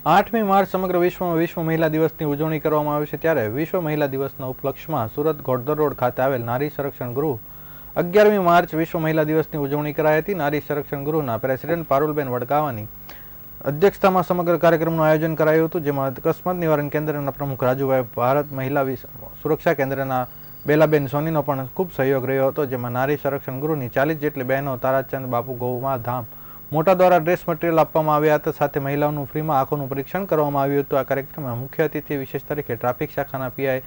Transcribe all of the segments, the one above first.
8મી March સમગ્ર વિશ્વમાં વિશ્વ મહિલા દિવસની ઉજવણી કરવામાં આવે છે ત્યારે વિશ્વ મહિલા દિવસના ઉપલક્ષમાં સુરત ઘોડદર રોડ ખાતે આવેલ નારી સંરક્ષણ ગૃહ 11મી માર્ચ વિશ્વ મહિલા દિવસની ઉજવણી કરાઈ હતી। નારી સંરક્ષણ ગૃહના પ્રેસિડેન્ટ પારુલબેન વડગાવાની અધ્યક્ષતામાં સમગ્ર કાર્યક્રમનું આયોજન કરાયું હતું, જેમાં અકસ્માત નિવારણ કેન્દ્રના પ્રમુખ રાજુભાઈ, ભારત મહિલા સુરક્ષા કેન્દ્રના બેલાબેન સોનીનો પણ ખૂબ સહયોગ રહ્યો હતો, જેમાં નારી સંરક્ષણ ગૃહની 40 જેટલી બહેનો તારાચંદ બાપુ ગૌમા ધામ મોટા દ્વારા ડ્રેસ મટીરિયલ આપવામાં આવ્યા હતા, સાથે મહિલાઓનું ફ્રીમાં આંખોનું પરીક્ષણ કરવામાં આવ્યું હતું। આ કાર્યક્રમમાં મુખ્ય અતિથિ વિશેષ તરીકે ટ્રાફિક શાખાના પીઆઈ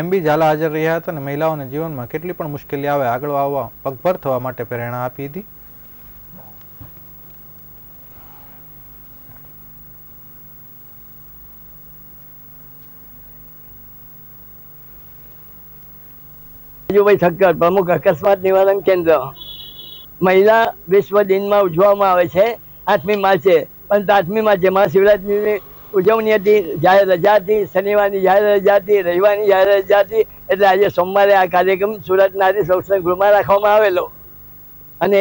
MB ઝાલા હાજર રહ્યા હતા અને મહિલાઓને જીવનમાં કેટલી પણ મુશ્કેલી આવે આગળ આવવા પગભર થવા માટે પ્રેરણા આપી હતી। રાજુભાઈ ઠક્કર, પ્રમુખ અકસ્માત નિવારણ કેન્દ્ર। મહિલા વિશ્વ દિનમાં ઉજવવામાં આવે છે 8મી માર્ચે, પણ 8મી માર્ચે મહાશિવરાત્રીની ઉજવણી હતી, જાહેર રજા હતી, શનિવારની જાહેર રજા હતી, રવિવારની જાહેર રજા હતી, એટલે આજે સોમવારે આ કાર્યક્રમ સુરત નારી સંરક્ષણ ગૃહમાં રાખવામાં આવેલો અને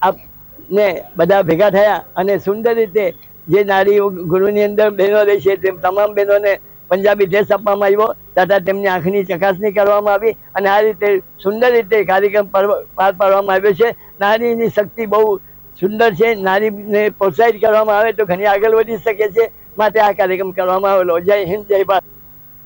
આપને બધા ભેગા થયા અને સુંદર રીતે જે નારી ગૃહની અંદર બહેનો રહી છે તે તમામ બહેનોને પંજાબી ડ્રેસ આપવામાં આવ્યો તથા તેમની આંખની ચકાસણી કરવામાં આવી અને આ રીતે સુંદર રીતે કાર્યક્રમ પાર પાડવામાં આવ્યો છે। નારીની શક્તિ બહુ સુંદર છે, નારીને પ્રોત્સાહિત કરવામાં આવે તો ઘણી આગળ વધી શકે છે, માટે આ કાર્યક્રમ કરવામાં આવેલો। જય હિન્દ, જય ભારત।